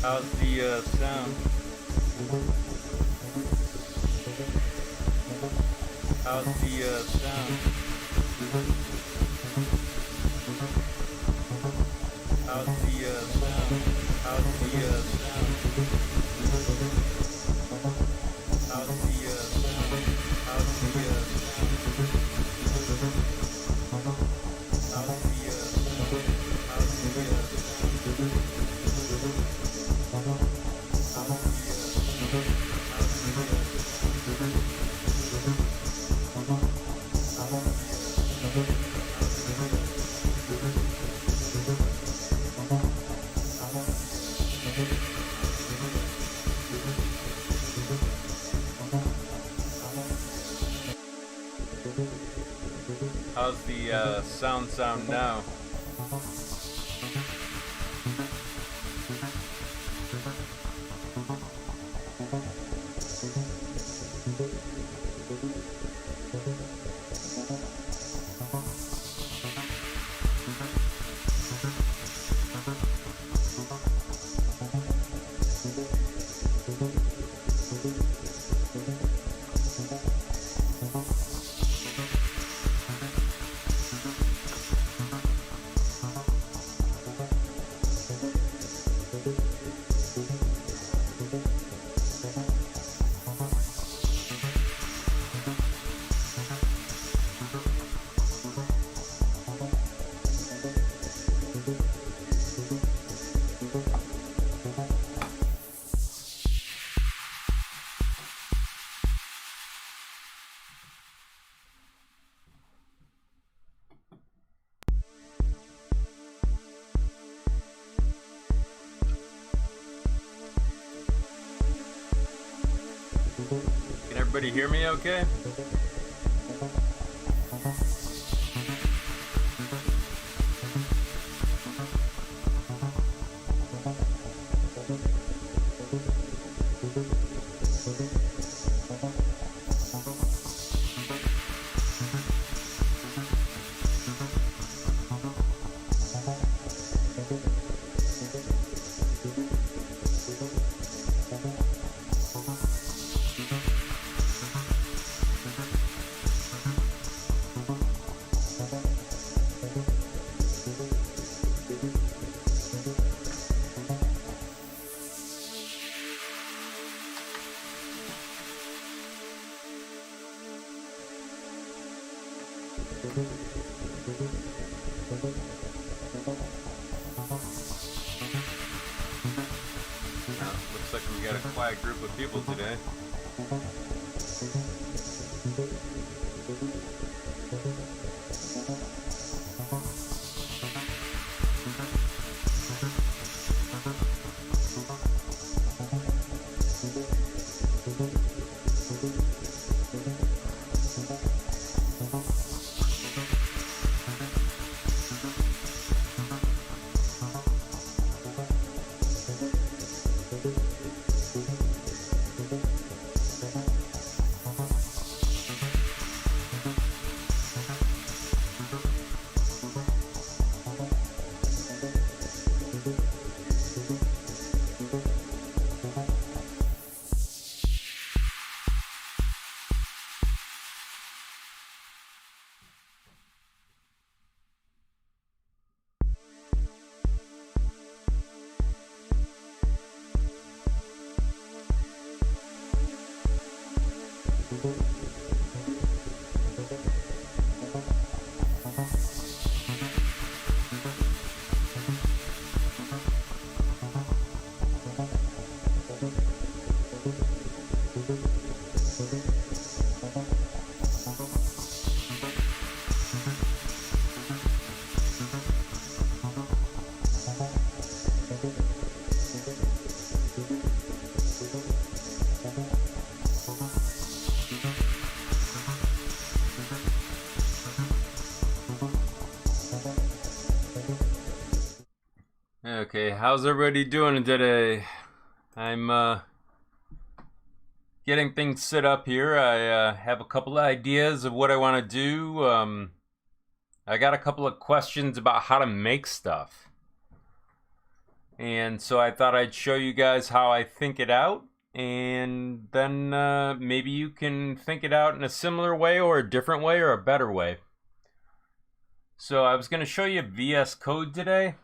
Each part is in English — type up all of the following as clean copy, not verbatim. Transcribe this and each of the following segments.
How's the sound? How's the sound? How's the sound? How's the sound? How's the sound? How's the How's the sound now? Can everybody hear me okay? Looks like we got a quiet group of people today. Okay, how's everybody doing today? I'm getting things set up here. I have a couple of ideas of what I want to do. I got a couple of questions about how to make stuff. And so I thought I'd show you guys how I think it out. And then maybe you can think it out in a similar way or a different way or a better way. So I was going to show you VS Code today.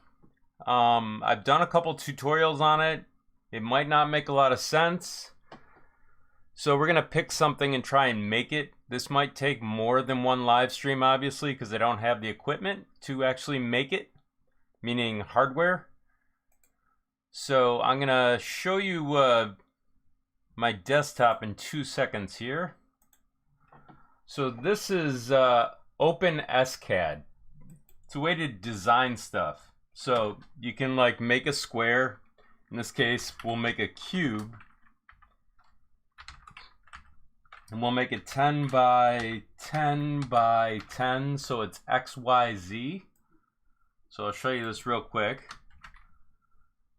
I've done a couple tutorials on it. It might not make a lot of sense. So we're going to pick something and try and make it. This might take more than one live stream, obviously, because I don't have the equipment to actually make it, meaning hardware. So I'm going to show you my desktop in 2 seconds here. So this is OpenSCAD. It's a way to design stuff. So you can like make a square. In this case, we'll make a cube. And we'll make it 10 by 10 by 10. So it's XYZ. So I'll show you this real quick.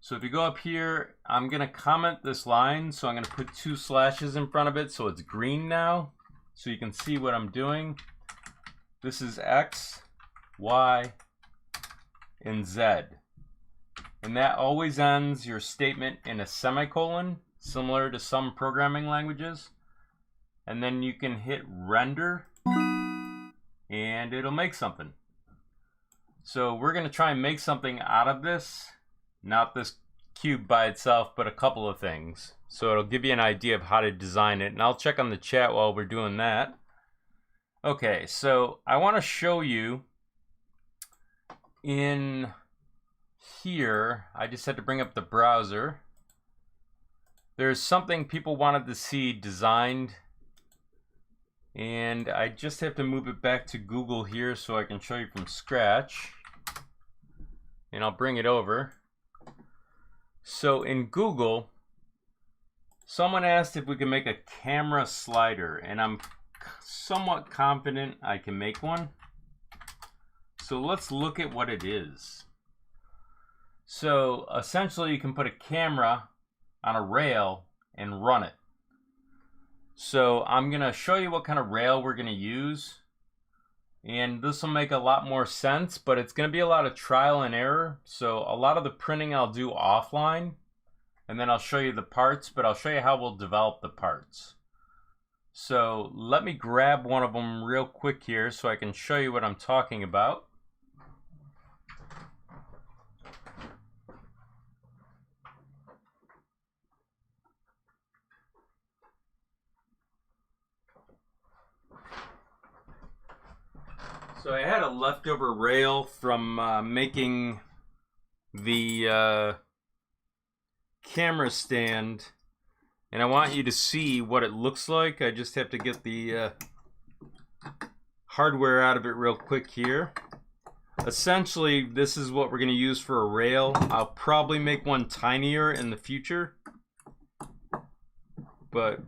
So if you go up here, I'm going to comment this line. So I'm going to put 2 slashes in front of it. So it's green now. So you can see what I'm doing. This is X, Y, and Z. And that always ends your statement in a semicolon, similar to some programming languages. And then you can hit render and it'll make something. So we're going to try and make something out of this, not this cube by itself, but a couple of things. So it'll give you an idea of how to design it. And I'll check on the chat while we're doing that. Okay, so I want to show you in here, I just had to bring up the browser. There's something people wanted to see designed, and I just have to move it back to Google here so I can show you from scratch. And I'll bring it over. So in Google, someone asked if we could make a camera slider, and I'm somewhat confident I can make one. So let's look at what it is. So essentially you can put a camera on a rail and run it. So I'm going to show you what kind of rail we're going to use. And this will make a lot more sense, but it's going to be a lot of trial and error. So a lot of the printing I'll do offline, and then I'll show you the parts, but I'll show you how we'll develop the parts. So let me grab one of them real quick here so I can show you what I'm talking about. So I had a leftover rail from making the camera stand, and I want you to see what it looks like. I just have to get the hardware out of it real quick here. Essentially, this is what we're going to use for a rail. I'll probably make one tinier in the future, but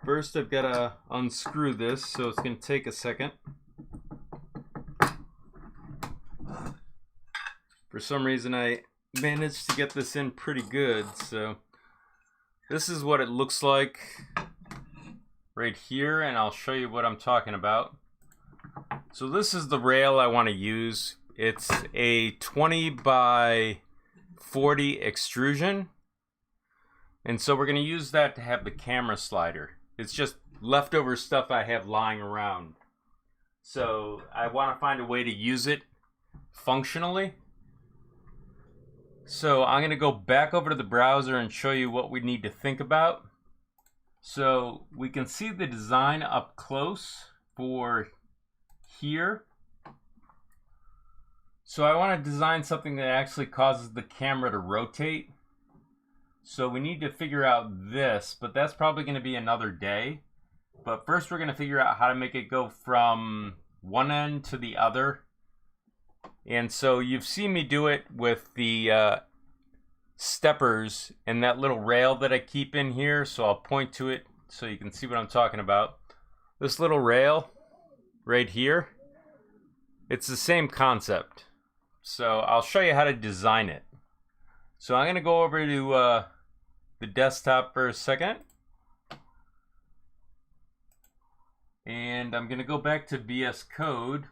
first I've got to unscrew this, so it's going to take a second. For some reason I managed to get this in pretty good, so this is what it looks like right here, and I'll show you what I'm talking about. So this is the rail I want to use. It's a 20 by 40 extrusion, and so we're going to use that to have the camera slider. It's just leftover stuff I have lying around. So I want to find a way to use it functionally. So I'm going to go back over to the browser and show you what we need to think about. So we can see the design up close for here. So I want to design something that actually causes the camera to rotate. So we need to figure out this, but that's probably going to be another day. But first we're going to figure out how to make it go from one end to the other. And so you've seen me do it with the steppers and that little rail that I keep in here. So I'll point to it so you can see what I'm talking about. This little rail right here, it's the same concept. So I'll show you how to design it. So I'm going to go over to the desktop for a second. And I'm going to go back to VS Code.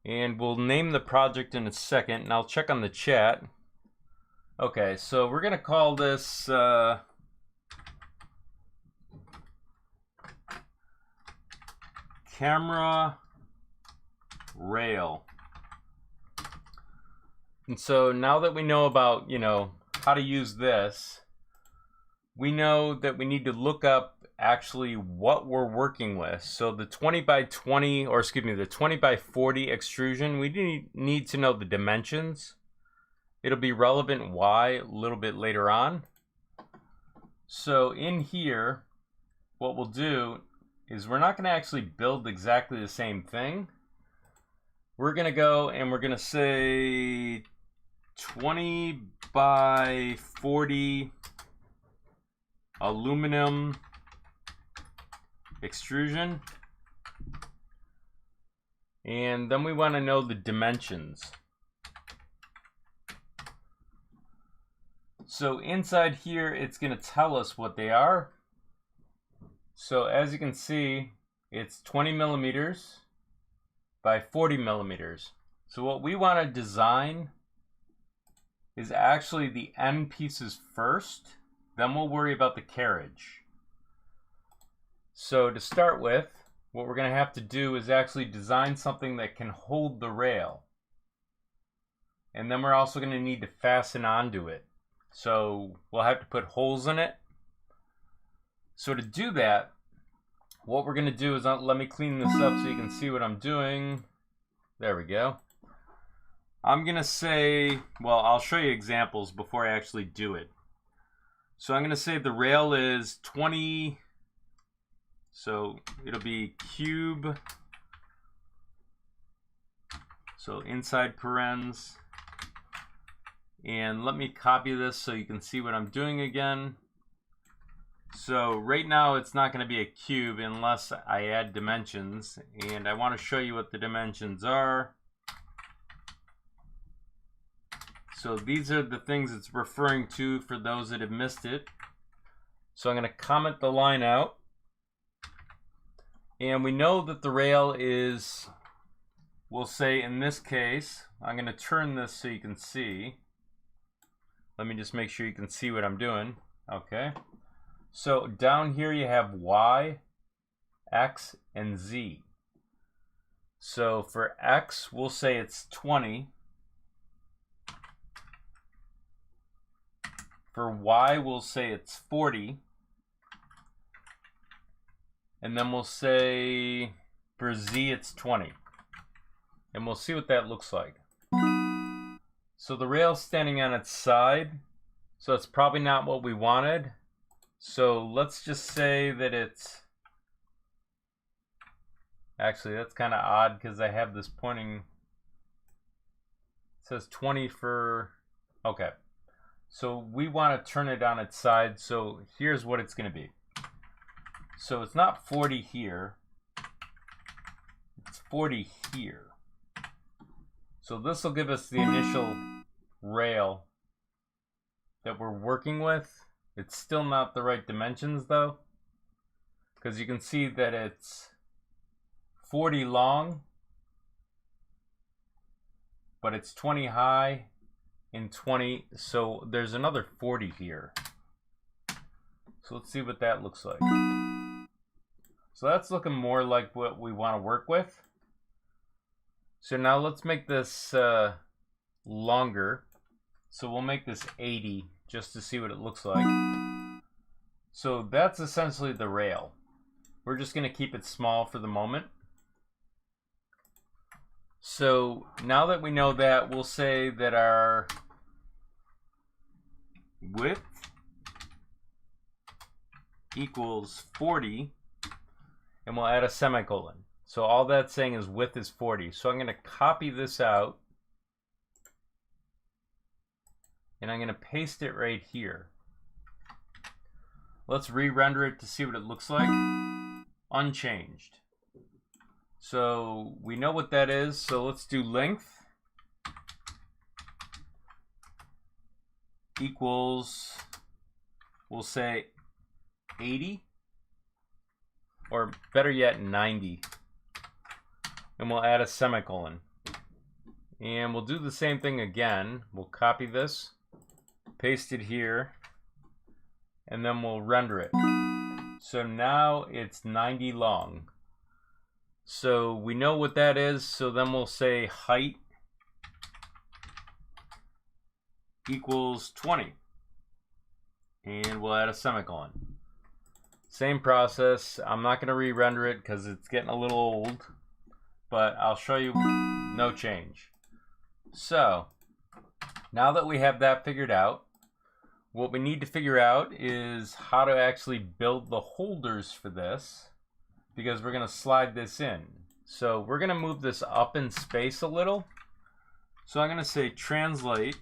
And we'll name the project in a second. And I'll check on the chat. Okay, so we're going to call this camera rail. And so now that we know about, how to use this, we know that we need to look up actually what we're working with. So the 20 by 20, or excuse me, the 20 by 40 extrusion, we need to know the dimensions. It'll be relevant why a little bit later on. So in here, what we'll do is we're not going to actually build exactly the same thing. We're going to go and we're going to say 20 by 40 aluminum extrusion. And then we want to know the dimensions. So inside here, it's going to tell us what they are. So as you can see, it's 20 millimeters by 40 millimeters. So what we want to design is actually the end pieces first, then we'll worry about the carriage. So to start with, what we're going to have to do is actually design something that can hold the rail. And then we're also going to need to fasten onto it. So we'll have to put holes in it. So to do that, what we're going to do is, let me clean this up so you can see what I'm doing. There we go. I'm going to say, well, I'll show you examples before I actually do it. So I'm going to say the rail is 20, so it'll be cube, so inside parens, and let me copy this so you can see what I'm doing again. So right now it's not going to be a cube unless I add dimensions, and I want to show you what the dimensions are. So these are the things it's referring to for those that have missed it. So I'm going to comment the line out. And we know that the rail is, we'll say in this case, I'm going to turn this so you can see. Let me just make sure you can see what I'm doing. Okay. So down here you have Y, X, and Z. So for X, we'll say it's 20. For Y, we'll say it's 40. And then we'll say for Z, it's 20. And we'll see what that looks like. So the rail's standing on its side. So it's probably not what we wanted. So let's just say that it's... Actually, that's kind of odd because I have this pointing... It says 20 for... Okay. So we want to turn it on its side. So here's what it's going to be. So it's not 40 here. It's 40 here. So this will give us the initial rail that we're working with. It's still not the right dimensions though, because you can see that it's 40 long, but it's 20 high and 20, so there's another 40 here. So let's see what that looks like. So that's looking more like what we want to work with. So now let's make this longer. So we'll make this 80 just to see what it looks like. So that's essentially the rail. We're just going to keep it small for the moment. So now that we know that, we'll say that our width equals 40, and we'll add a semicolon. So all that's saying is width is 40. So I'm going to copy this out, and I'm going to paste it right here. Let's re-render it to see what it looks like. Unchanged. So we know what that is. So let's do length equals, we'll say 80, or better yet 90. And we'll add a semicolon. And we'll do the same thing again. We'll copy this, paste it here, and then we'll render it. So now it's 90 long. So we know what that is, so then we'll say height equals 20. And we'll add a semicolon. Same process. I'm not going to re-render it because it's getting a little old, but I'll show you no change. So now that we have that figured out, what we need to figure out is how to actually build the holders for this, because we're going to slide this in. So we're going to move this up in space a little. So I'm going to say translate,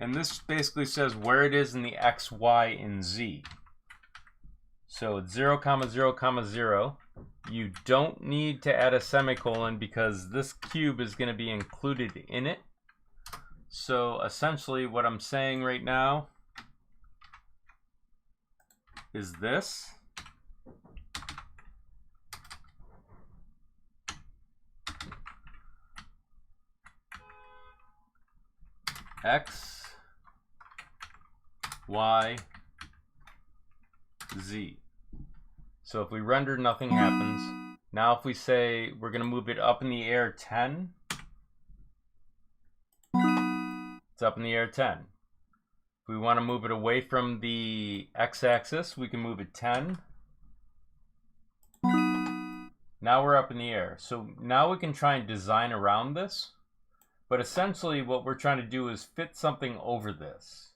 and this basically says where it is in the X, Y, and Z. So it's 0, 0, 0. You don't need to add a semicolon because this cube is going to be included in it. So essentially what I'm saying right now is this. X, Y, Z. So if we render, nothing happens. Now if we say we're going to move it up in the air 10, it's up in the air 10. If we want to move it away from the x-axis, we can move it 10. Now we're up in the air. So now we can try and design around this. But essentially what we're trying to do is fit something over this.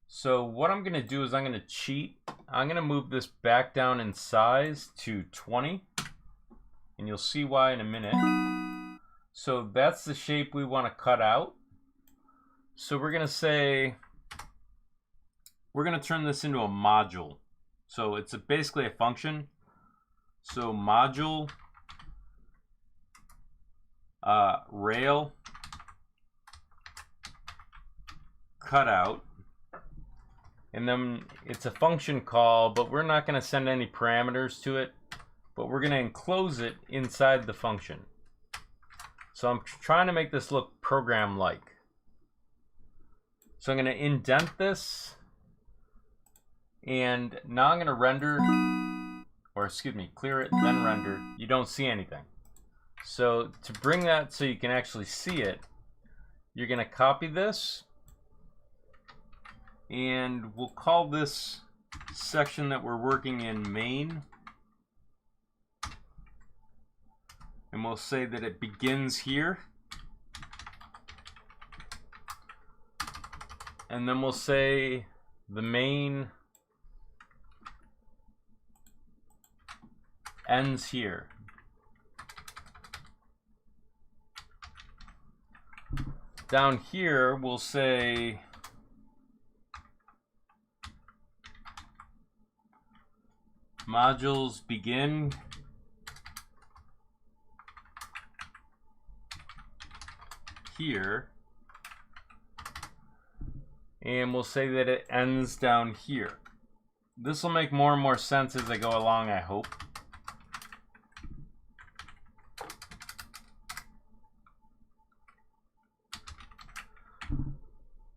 So what I'm going to do is I'm going to cheat. I'm going to move this back down in size to 20. And you'll see why in a minute. So that's the shape we want to cut out. So we're going to say, we're going to turn this into a module. So it's basically a function. So module rail cutout, and then it's a function call, but we're not going to send any parameters to it, but we're going to enclose it inside the function. So I'm trying to make this look program-like. So I'm going to indent this, and now I'm going to render, or excuse me, clear it, then render. You don't see anything. So to bring that so you can actually see it, you're going to copy this, and we'll call this section that we're working in main, and we'll say that it begins here, and then we'll say the main ends here. Down here we'll say modules begin here, and we'll say that it ends down here. This will make more and more sense as I go along, I hope.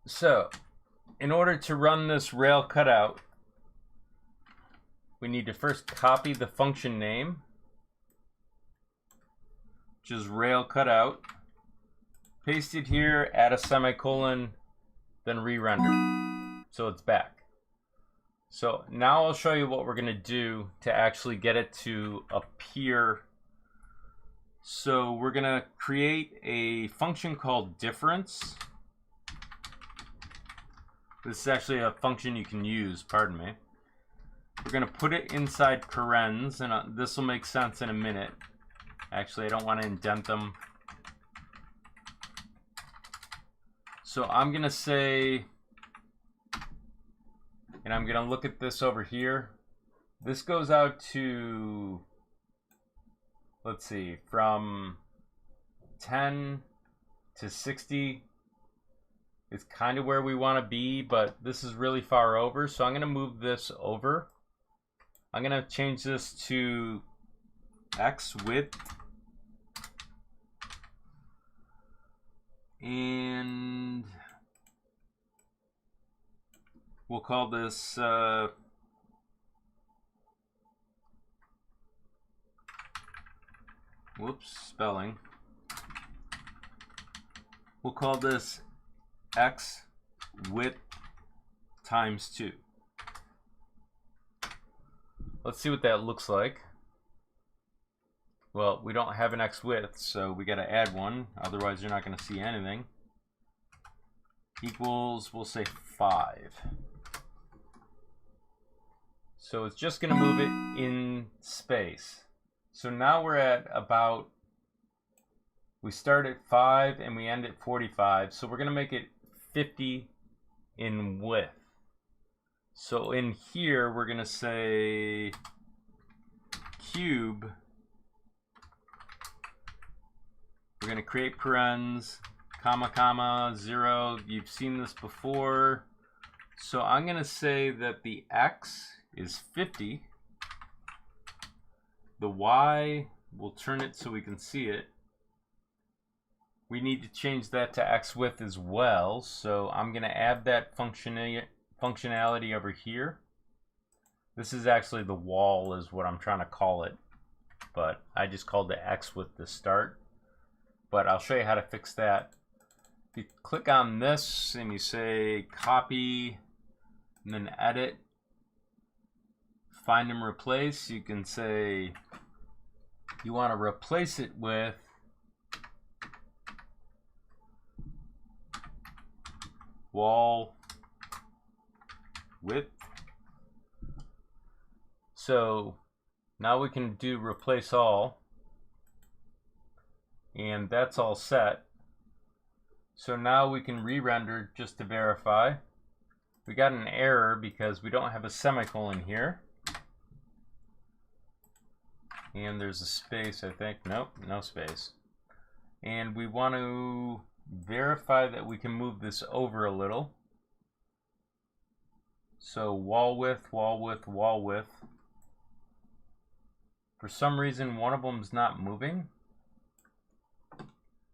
So, in order to run this rail cutout, we need to first copy the function name, which is rail cutout, paste it here, add a semicolon, then re-render. So it's back. So now I'll show you what we're going to do to actually get it to appear. So we're going to create a function called difference. This is actually a function you can use, pardon me. We're going to put it inside parens, and this will make sense in a minute. Actually, I don't want to indent them. So I'm going to say, and I'm going to look at this over here. This goes out to, let's see, from 10 to 60 is kind of where we want to be, but this is really far over. So I'm going to move this over. I'm going to change this to X width. And we'll call this whoops, spelling. We'll call this X width times 2. Let's see what that looks like. Well, we don't have an X width, so we got to add one. Otherwise, you're not going to see anything. Equals, we'll say 5. So it's just going to move it in space. So now we're at about, we start at 5 and we end at 45. So we're going to make it 50 in width. So in here, we're going to say cube. We're going to create parens, comma, comma, 0. You've seen this before. So I'm going to say that the X is 50. The Y, we'll turn it so we can see it. We need to change that to X width as well. So I'm going to add that functionality over here. This is actually the wall is what I'm trying to call it, but I just called it X width to start. But I'll show you how to fix that. If you click on this and you say copy and then edit, find and replace, you can say you want to replace it with wall width. So now we can do replace all, and that's all set. So now we can re-render just to verify. We got an error because we don't have a semicolon here. And there's a space, I think. Nope, no space. And we want to verify that we can move this over a little. So wall width, wall width, wall width. For some reason, one of them is not moving.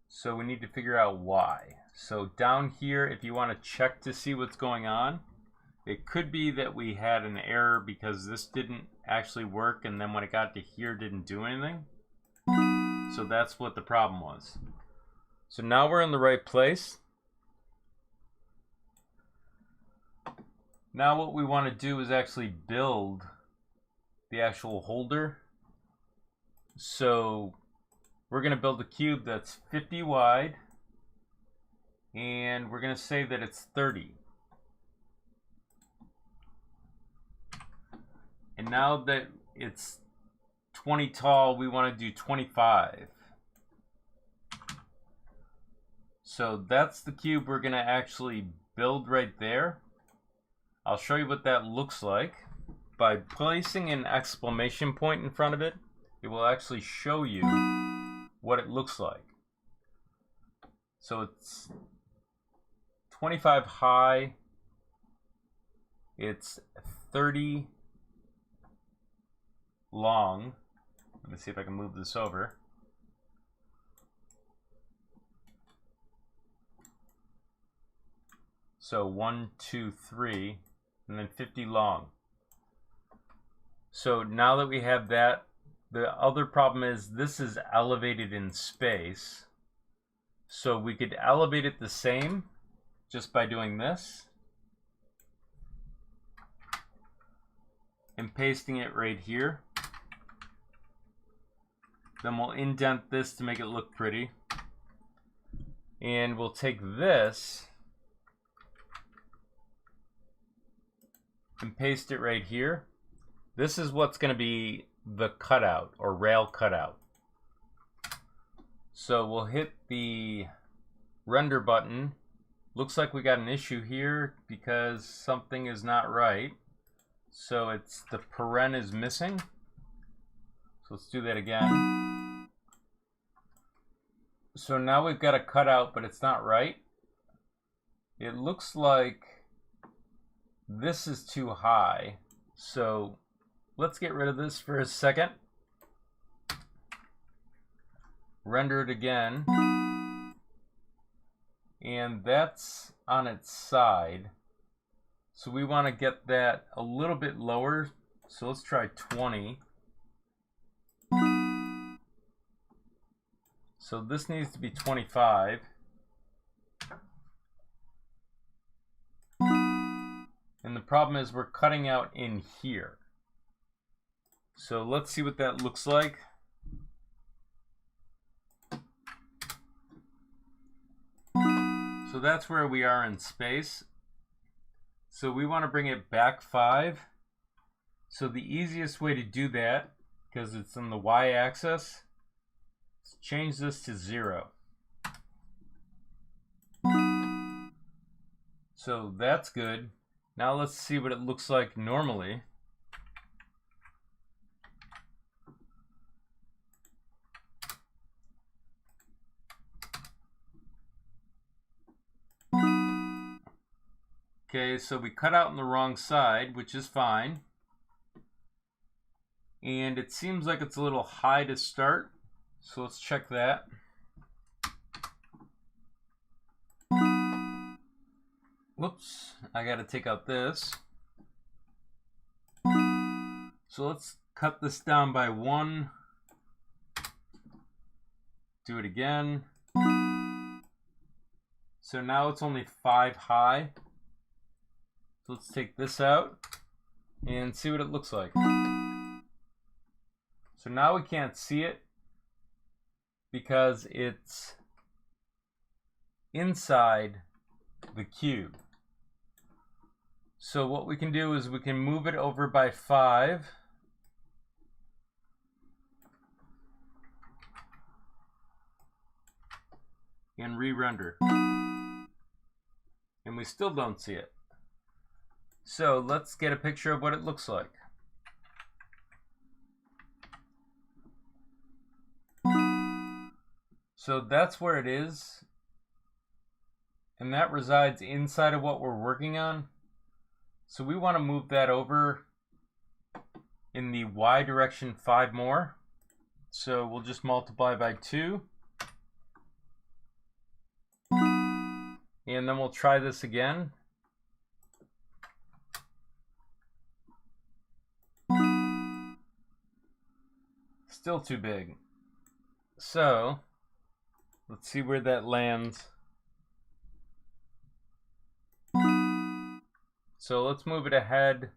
So we need to figure out why. So down here, if you want to check to see what's going on, it could be that we had an error because this didn't actually work, and then when it got to here, didn't do anything. So that's what the problem was. So now we're in the right place. Now what we want to do is actually build the actual holder. So we're going to build a cube that's 50 wide, and we're going to say that it's 30. And now that it's 20 tall, we want to do 25. So that's the cube we're going to actually build right there. I'll show you what that looks like. By placing an exclamation point in front of it, it will actually show you what it looks like. So it's 25 high, it's 30 long. Let me see if I can move this over. So 1, 2, 3, and then 50 long. So now that we have that, the other problem is this is elevated in space. So we could elevate it the same just by doing this. and pasting it right here. Then we'll indent this to make it look pretty. And we'll take this and paste it right here. This is what's going to be the cutout or rail cutout. So we'll hit the render button. Looks like we got an issue here because something is not right. So it's the paren is missing. So let's do that again. So now we've got a cutout, but it's not right. It looks like this is too high. So let's get rid of this for a second. Render it again. And that's on its side. So we want to get that a little bit lower. So let's try 20. So this needs to be 25. And the problem is we're cutting out in here. So let's see what that looks like. So that's where we are in space. So we want to bring it back 5. So the easiest way to do that, because it's on the y-axis, is change this to 0. So that's good. Now let's see what it looks like normally. Okay, so we cut out on the wrong side, which is fine. And it seems like it's a little high to start. So let's check that. Whoops, I gotta take out this. So let's cut this down by 1. Do it again. So now it's only 5 high. So let's take this out and see what it looks like. So now we can't see it because it's inside the cube. So what we can do is we can move it over by 5. And re-render. And we still don't see it. So let's get a picture of what it looks like. So that's where it is. And that resides inside of what we're working on. So we want to move that over in the Y direction 5 more. So we'll just multiply by 2. And then we'll try this again. Still too big. So let's see where that lands. So let's move it ahead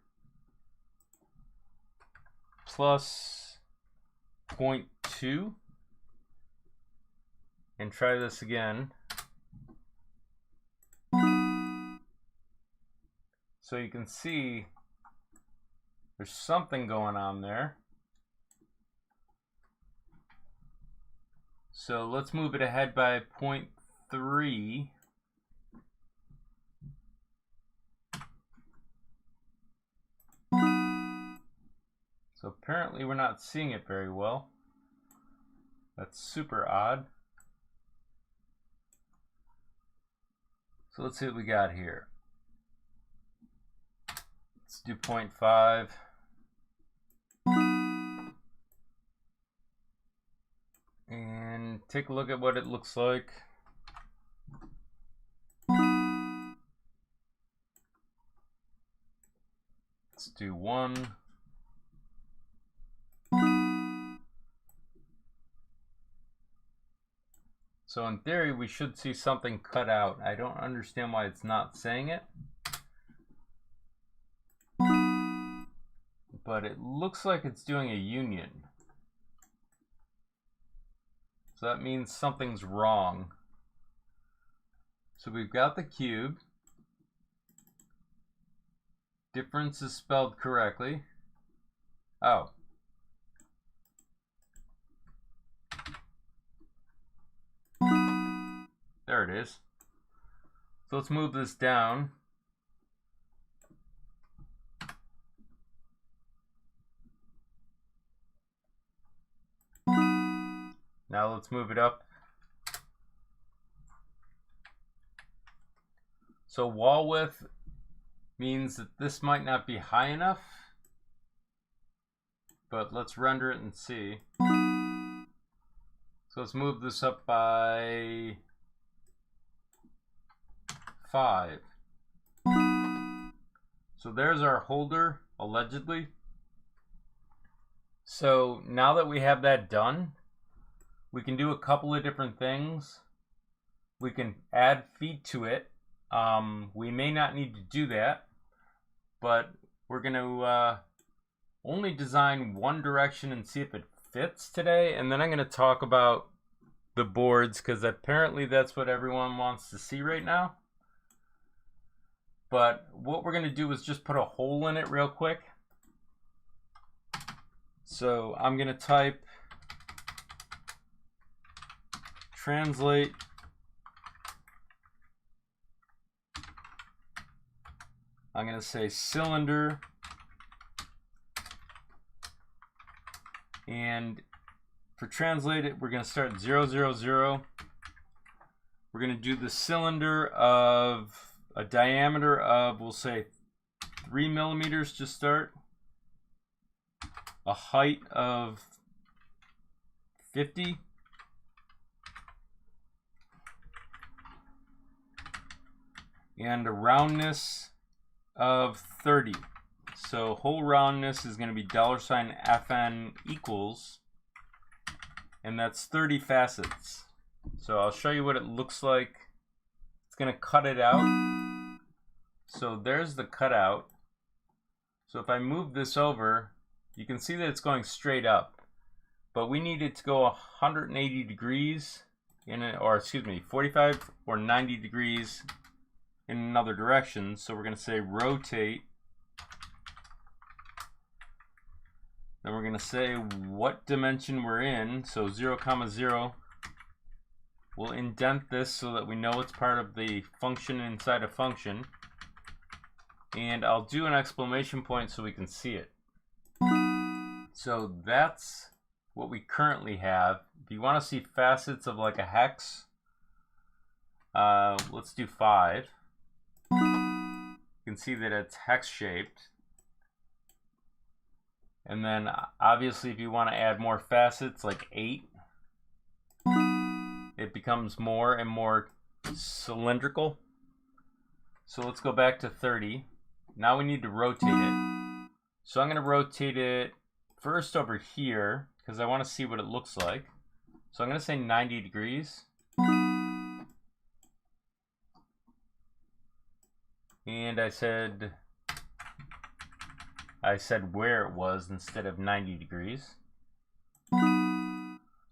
plus 0.2 and try this again. So you can see there's something going on there. So let's move it ahead by 0.3. So apparently we're not seeing it very well. That's super odd. So let's see what we got here. Let's do 0.5. And take a look at what it looks like. Let's do 1. So in theory, we should see something cut out. I don't understand why it's not saying it. but it looks like it's doing a union. So that means something's wrong. So we've got the cube. Difference is spelled correctly. Oh. There it is. So let's move this down. Now let's move it up. So wall width means that this might not be high enough, but let's render it and see. So let's move this up by 5. So there's our holder, allegedly. So now that we have that done, we can do a couple of different things. We can add feet to it. We may not need to do that, but we're going to only design one direction and see if it fits today. And then I'm going to talk about the boards, because apparently that's what everyone wants to see right now. But what we're going to do is just put a hole in it real quick. So I'm going to type translate I'm going to say cylinder, and for translate it, we're going to start 0, 0, 0. We're going to do the cylinder of a diameter of, we'll say 3 millimeters to start, a height of 50, and a roundness of 30. So whole roundness is going to be $FN equals, and that's 30 facets. So I'll show you what it looks like. It's going to cut it out. So there's the cutout. So if I move this over, you can see that it's going straight up, but we need it to go 180 degrees in it, or excuse me, 45 or 90 degrees in another direction. So we're going to say rotate. Then we're going to say what dimension we're in. So 0, 0. We'll indent this so that we know it's part of the function inside a function. And I'll do an exclamation point so we can see it. So that's what we currently have. If you want to see facets of like a hex, let's do 5. You can see that it's hex shaped. And then obviously if you want to add more facets like 8, it becomes more and more cylindrical. So let's go back to 30. Now we need to rotate it. So I'm going to rotate it first over here because I want to see what it looks like. So I'm going to say 90 degrees. And I said where it was instead of 90 degrees.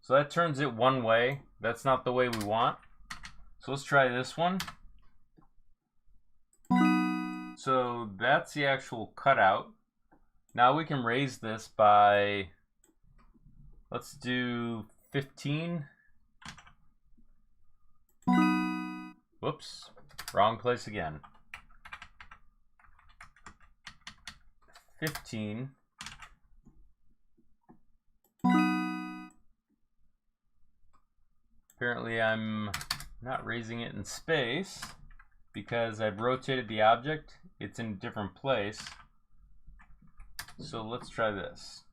So that turns it one way. That's not the way we want. So let's try this one. So that's the actual cutout. Now we can raise this by, let's do 15. Whoops, wrong place again. 15. Apparently I'm not raising it in space because I've rotated the object. It's in a different place. So let's try this.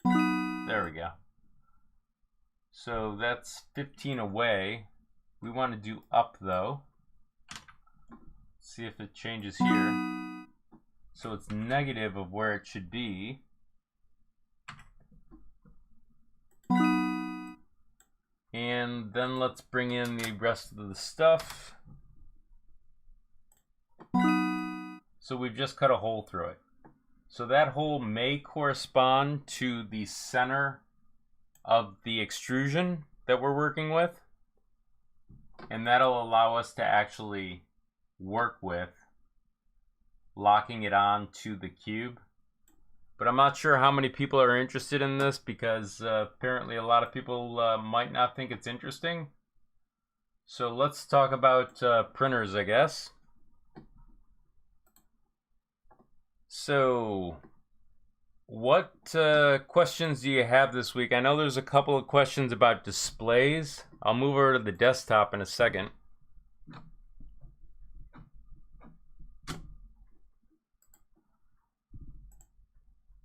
There we go. So that's 15 away. We want to do up though. See if it changes here. So it's negative of where it should be. And then let's bring in the rest of the stuff. So we've just cut a hole through it. So that hole may correspond to the center of the extrusion that we're working with. And that'll allow us to actually work with locking it on to the cube. But I'm not sure how many people are interested in this because apparently a lot of people might not think it's interesting. So let's talk about printers, I guess. So what questions do you have this week? I know there's a couple of questions about displays. I'll move over to the desktop in a second.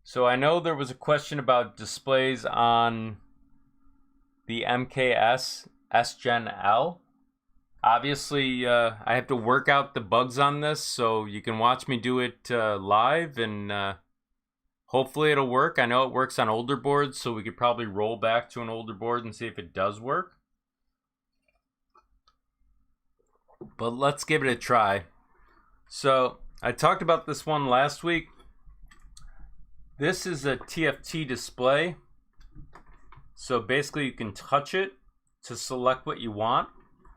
So I know there was a question about displays on the MKS Gen L. Obviously, I have to work out the bugs on this, so you can watch me do it live, and hopefully it'll work. I know it works on older boards, so we could probably roll back to an older board and see if it does work. But let's give it a try. So I talked about this one last week. This is a TFT display. So basically you can touch it to select what you want.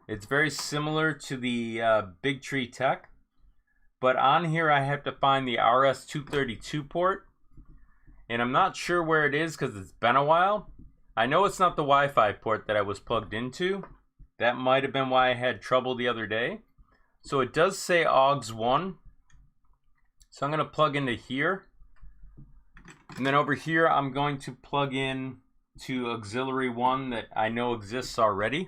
It's very similar to the Big Tree Tech. But on here I have to find the RS-232 port. And I'm not sure where it is because it's been a while. I know it's not the Wi-Fi port that I was plugged into. That might have been why I had trouble the other day. So it does say AUX 1. So I'm going to plug into here. And then over here I'm going to plug in to auxiliary 1 that I know exists already.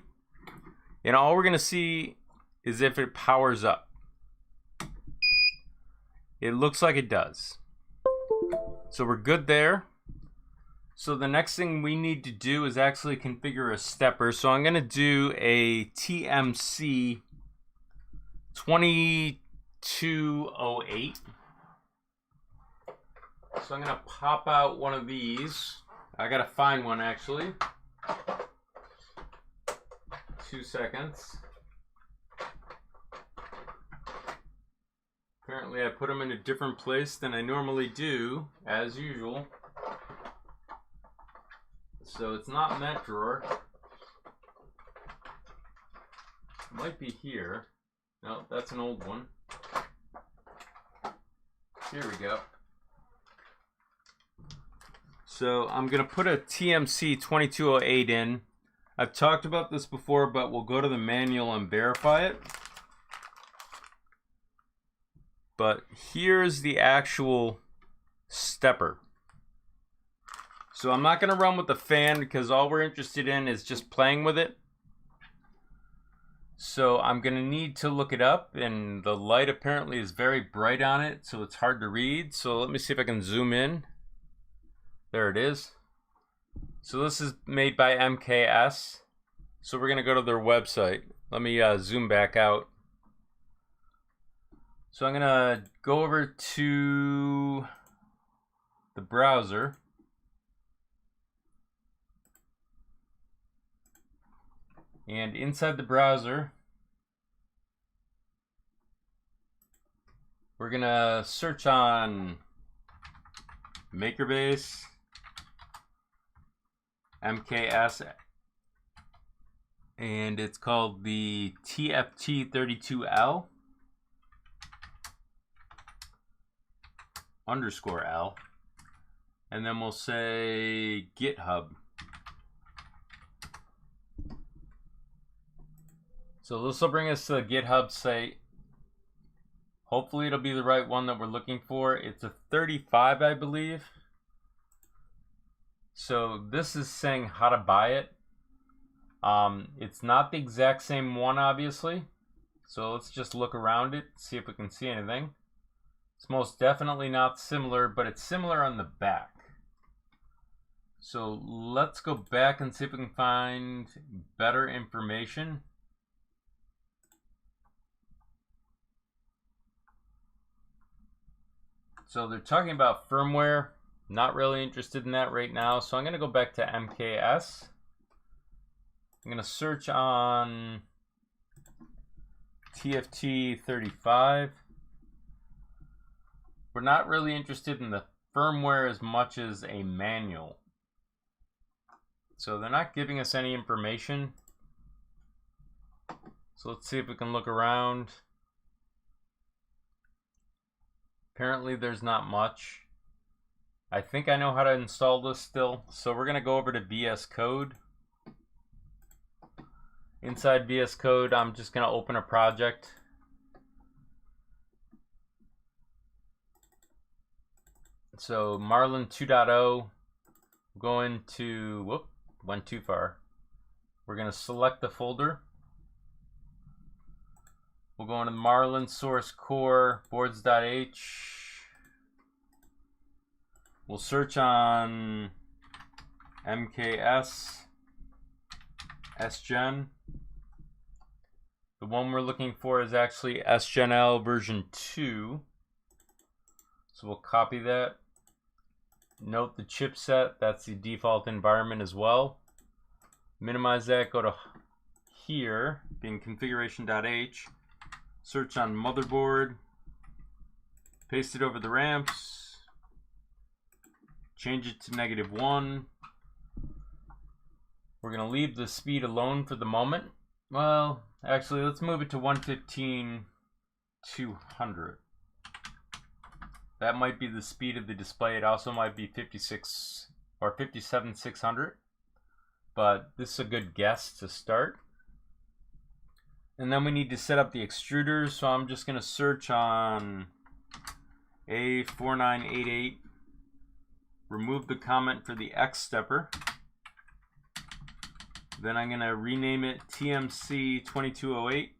And all we're going to see is if it powers up. It looks like it does. So we're good there. So the next thing we need to do is actually configure a stepper. So I'm going to do a TMC 2208. So I'm going to pop out one of these. I got to find one actually. 2 seconds. Apparently I put them in a different place than I normally do, as usual. So it's not in that drawer. It might be here. No, that's an old one. Here we go. So I'm going to put a TMC 2208 in. I've talked about this before, but we'll go to the manual and verify it. But here's the actual stepper. So I'm not going to run with the fan because all we're interested in is just playing with it. So I'm going to need to look it up, and the light apparently is very bright on it, so it's hard to read. So let me see if I can zoom in. There it is. So this is made by MKS. So we're going to go to their website. Let me zoom back out. So I'm going to go over to the browser. And inside the browser, we're going to search on MakerBase, MKS, and it's called the TFT32L _L, and then we'll say GitHub. So this will bring us to the GitHub site. Hopefully it'll be the right one that we're looking for. It's a 35, I believe. So this is saying how to buy it. It's not the exact same one, obviously. So let's just look around it, see if we can see anything. It's most definitely not similar, but it's similar on the back. So let's go back and see if we can find better information. So they're talking about firmware. Not really interested in that right now. So I'm going to go back to MKS. I'm going to search on TFT 35. we're not really interested in the firmware as much as a manual. So they're not giving us any information. So let's see if we can look around. Apparently there's not much. I think I know how to install this still. So we're going to go over to VS Code. Inside VS Code, I'm just going to open a project. So Marlin 2.0, go into, whoop, went too far. We're going to select the folder. We'll go into Marlin source core boards.h. We'll search on MKS sGen. The one we're looking for is actually sGen L version 2. So we'll copy that. Note the chipset, that's the default environment as well. Minimize that, go to here, being configuration.h. Search on motherboard. Paste it over the ramps. Change it to -1. We're going to leave the speed alone for the moment. Well, actually, let's move it to 115/200. That might be the speed of the display. It also might be 56 or 57/600. But this is a good guess to start. And then we need to set up the extruders. So I'm just going to search on A4988. Remove the comment for the X stepper. Then I'm going to rename it TMC 2208.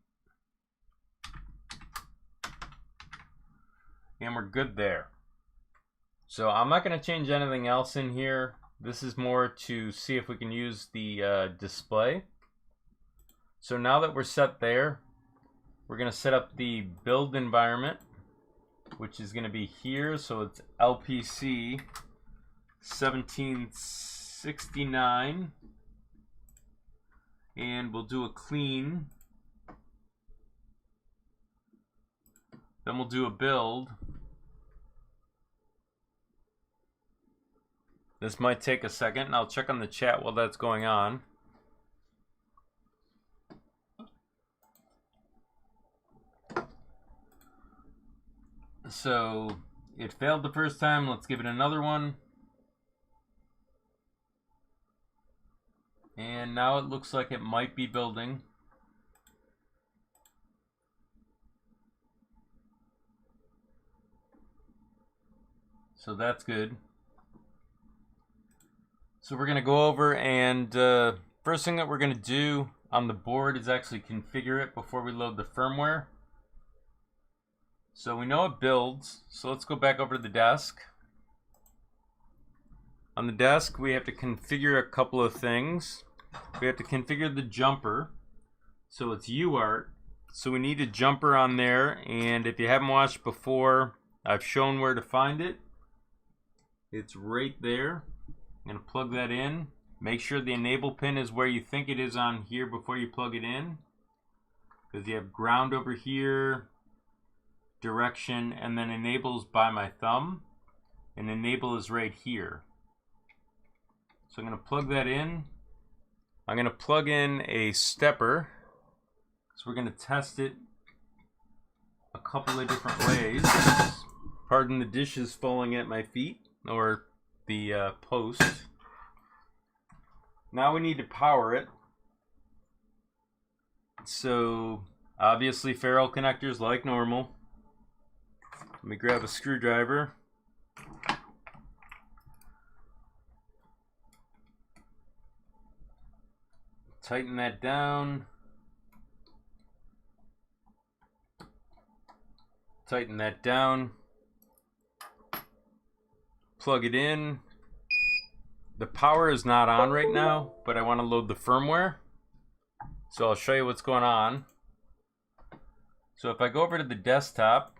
And we're good there. So I'm not going to change anything else in here. This is more to see if we can use the display. So now that we're set there, we're going to set up the build environment, which is going to be here. So it's LPC 1769. And we'll do a clean. Then we'll do a build. This might take a second, and I'll check on the chat while that's going on. So it failed the first time. Let's give it another one. And now it looks like it might be building. So that's good. So we're going to go over and first thing that we're going to do on the board is actually configure it before we load the firmware. So we know it builds. So let's go back over to the desk. On the desk, we have to configure a couple of things. We have to configure the jumper. So it's UART. So we need a jumper on there. And if you haven't watched before, I've shown where to find it. It's right there. I'm going to plug that in. Make sure the enable pin is where you think it is on here before you plug it in. Because you have ground over here, direction, and then enable's by my thumb. And enable is right here. So I'm going to plug that in. I'm going to plug in a stepper. So we're going to test it a couple of different ways. Pardon the dishes falling at my feet, or the post. Now we need to power it. So obviously ferrule connectors like normal. Let me grab a screwdriver. Tighten that down. Tighten that down. Plug it in. The power is not on right now, but I want to load the firmware. So I'll show you what's going on. So if I go over to the desktop,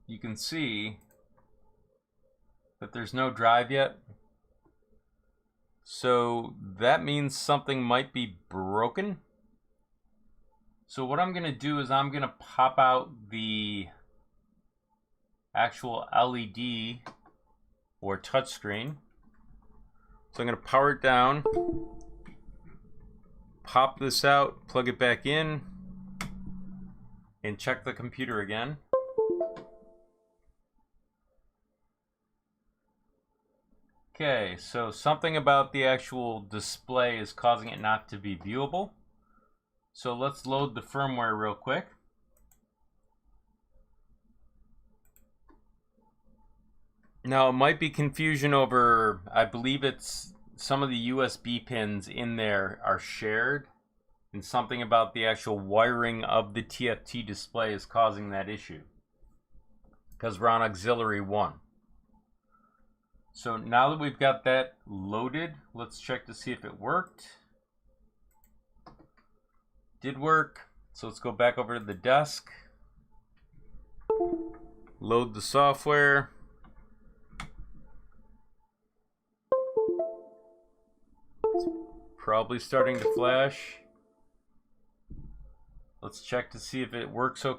you can see that there's no drive yet. So that means something might be broken. So what I'm going to do is I'm going to pop out the actual LED or touchscreen. So I'm going to power it down, pop this out, plug it back in, and check the computer again. Okay, so something about the actual display is causing it not to be viewable. So let's load the firmware real quick. Now it might be confusion over, I believe it's some of the USB pins in there are shared, and something about the actual wiring of the TFT display is causing that issue because we're on auxiliary 1. So now that we've got that loaded, let's check to see if it worked. Did work. So let's go back over to the desk, load the software. It's probably starting to flash. Let's check to see if it works okay.